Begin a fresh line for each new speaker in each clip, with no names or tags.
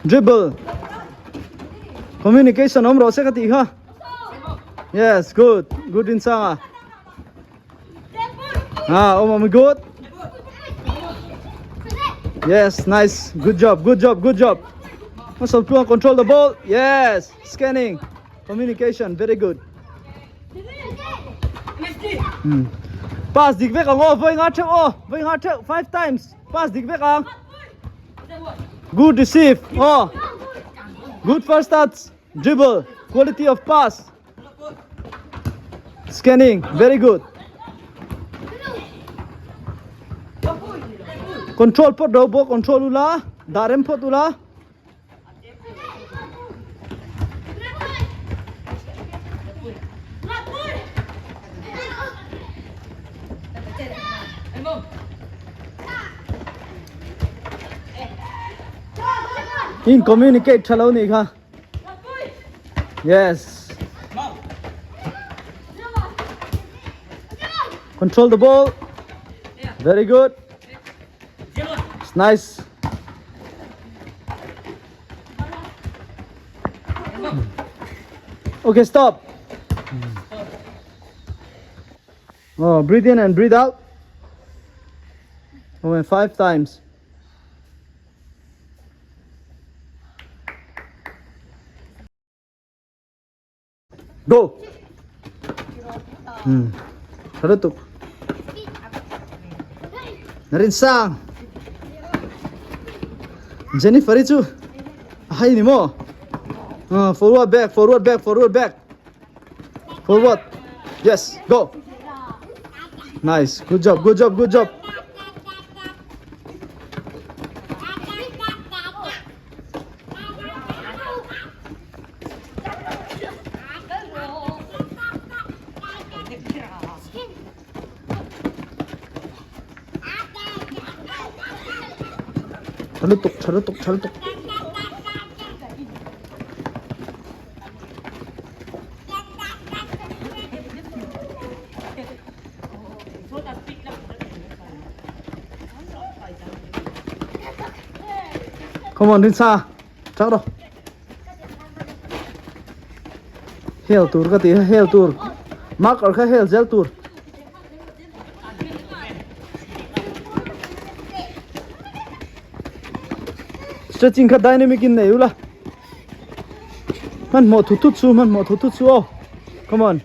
Dribble. Communication om ro se ka ti ha. Yes, good. Good in sanga. Om good. Yes, nice. Good job. Good job. Good job. Muscle to control the ball. Yes. Scanning. Communication. Very good. Pass dik vek ang voi nga chek voi nga chek 5 times. Pass dik vek ang. Good receive. Good first touch. Dribble. Quality of pass. Scanning. Very good. Control pot robo. Control ula. Darem pot ula. In communicate chalo ni kha. Yes. Control the ball. Very good. It's nice. Okay, stop. Breathe in and breathe out. 5 times. Go. Harutuk. Narin sang. Jennifer itu. Hai ni mo. Forward back, forward back, forward back. Forward. Yes, go. Nice. Good job, good job, good job. Chalutuk, chalutuk, chalutuk. Come on, Rinsa. Chắc đâu. Hell tour cái tí, hell tour. Mark ở cái hell gel tour. Stretching ka dynamic in này ula. Man mo thut su, man mo thut su. Oh, come on.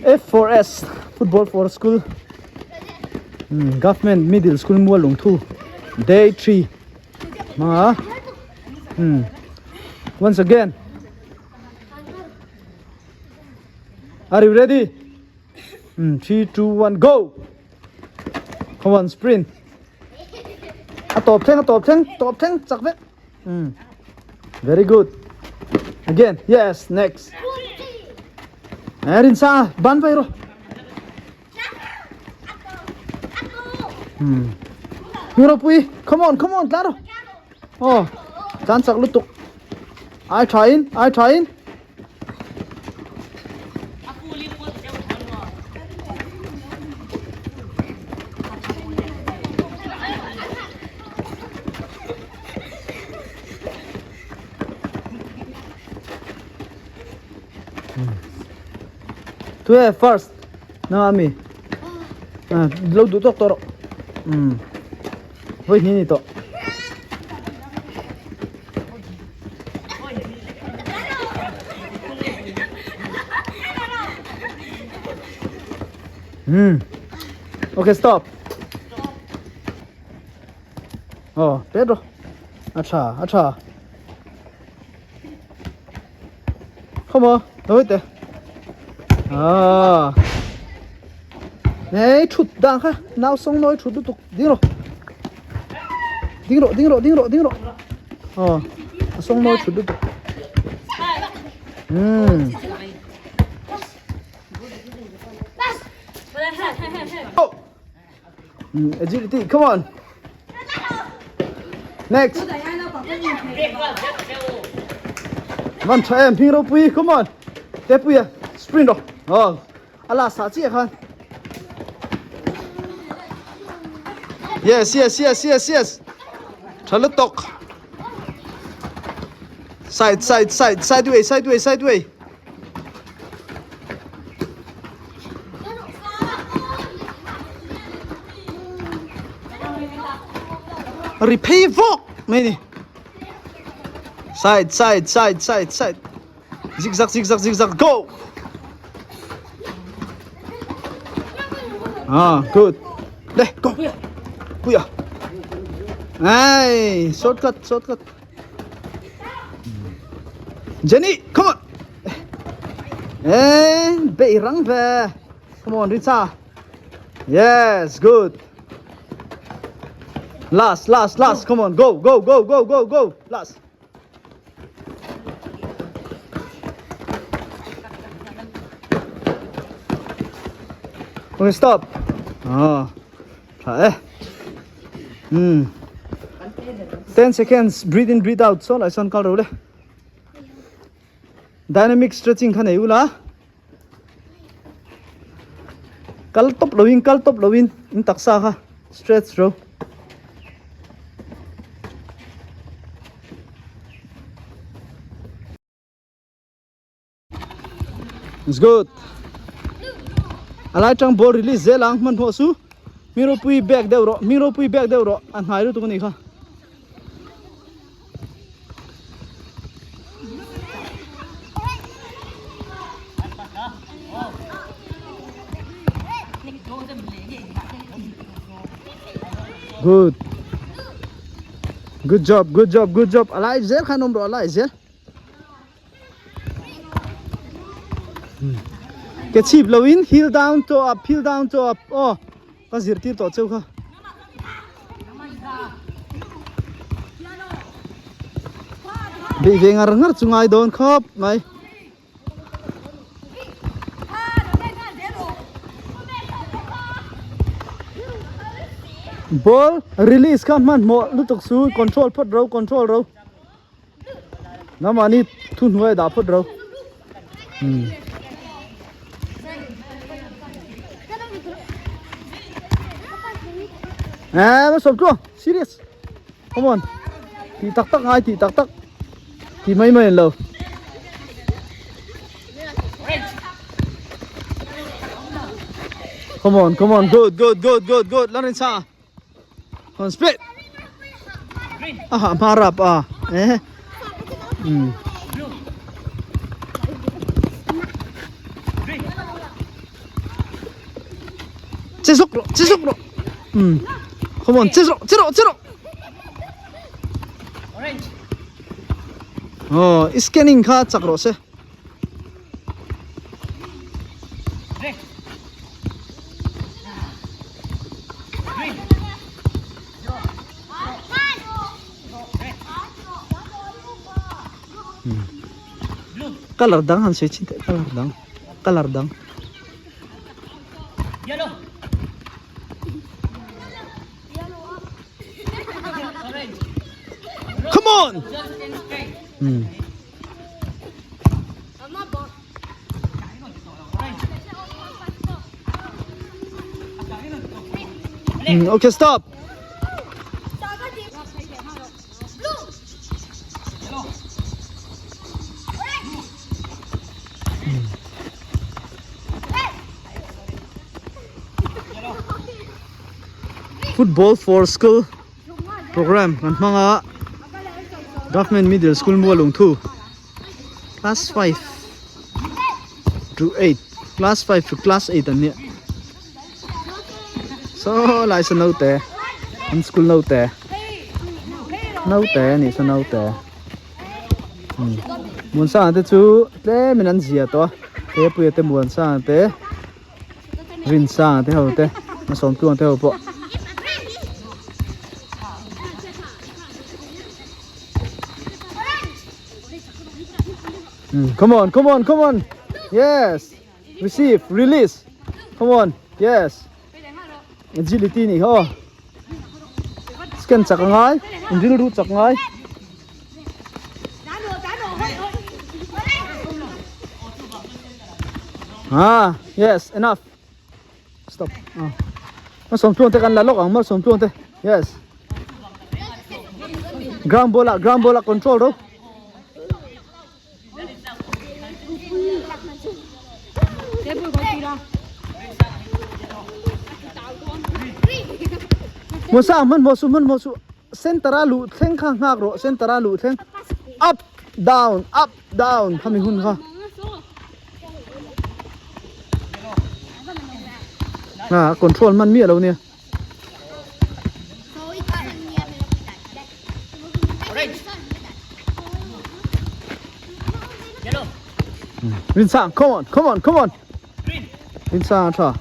F4S football for school. Government middle school mua lung thu. Day 3. Ma. Once again. Are you ready? 3, 2, 1, go! Come on, sprint. Top 10, chak vek. Very good. Again, yes, next. Erin sa, ban pa iro. Hiro pui, come on, claro. Oh, chan sak lutuk. I try in. Tu first. No, ami. Lo du doctor. Voi ni to. Okay, stop. Oh, Pedro. Acha. Come on, wait there. Này chụt đang ha, nào xong nói chụt tục đi rồi. Xong nói chụt tục. Agility, come on. Next. One time, ping pui, come on. Tep pui, sprint rồi ala sa chi khan yes thalo tok sideway repeat walk many side zigzag go good đây go Puya hey shortcut Jenny come on hey bay răng về come on Rita yes good last come on go last okay stop try 10 seconds breathe in breathe out so lại son cao rồi đấy dynamic stretching khăn này ula kal top lowin in taksa kha stretch rồi it's good alai tang ball release zelang man ho su miro pui back deu ro an hai ru tu ni kha good job alai zel khanom ro alai zel cái chip lowin heel down to up có zir tir to cheu kha bị về ngar chungai don khop mai ball release kam man mo lutuk su control ro namani thun huai da phot ro nó sụp chưa serious come on thì tắc thì mấy lầu come on good lên xa on split marap chế xúc rồi come on, chiro. Orange. Scanning kha chakro se. Red. Green. Blue. Color dang han se chinte color dang. Yellow. Come on. Okay, stop. Football for school program kan mga government middle school mo long 2 class 5 to 8 class 5 to class 8 ani so lại sân nâu tè in school nâu tè ni sân nâu tè muốn sang thế chú thế mình ăn gì à to thế bây giờ muốn sang thế rin sang thế hậu thế nó sống tuôn thế hậu bộ come on yes receive release come on yes agility ni ho scan chak ngai drill ru chak ngai Yes, enough. Stop. Mas som tuan te kan lalok ang mas som tuan te. Yes. Ground bola control do. Musa man mosu centera lu theng khang ngak ro centera lu theng up down hami hun kha control man mi lo nia Vincent, come on. Vincent, try.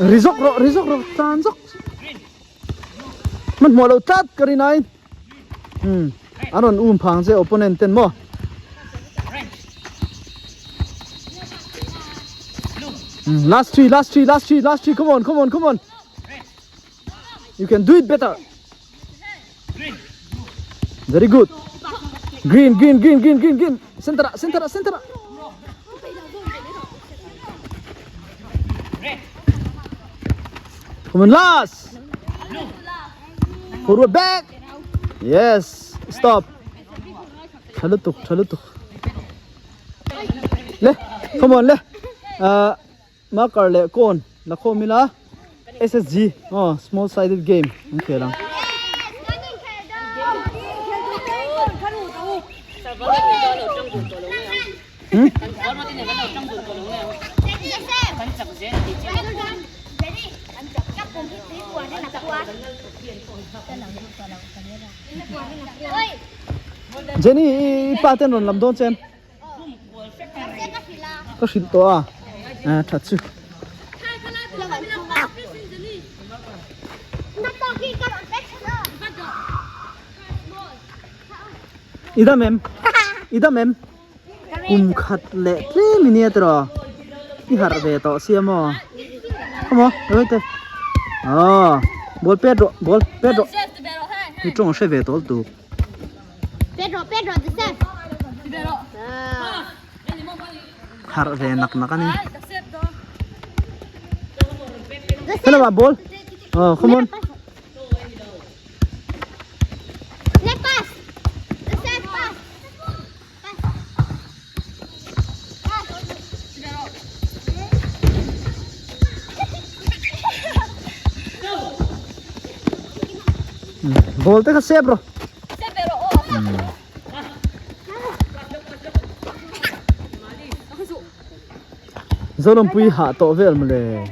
Rizok ro tanzok. Man mo lo tat kari nai. Aron phang je opponent ten mo. Last three. Come on. You can do it better. Very good. Green. Center. Come on, last. Forward back. Yes. Stop. Chalutuk. Le. Come on, le. Marker le cone. La mila. SSG. Oh, small sided game. Okay lang. Jenny pattern ron lam don chen. Có xin to thật sự. Ida mem. Khát lệ thế mình rồi. Đi hạt về tọ xiêm mà. Come on, wait there. Ball Pedro. Đi trông sẽ về tọ tụ.
Pedro, the same.
Hạt về nặc anh. Hello, my ball. Come on.
Let pass. The same pass.
Ball te ka save bro. Zonom pui ha to vel mle.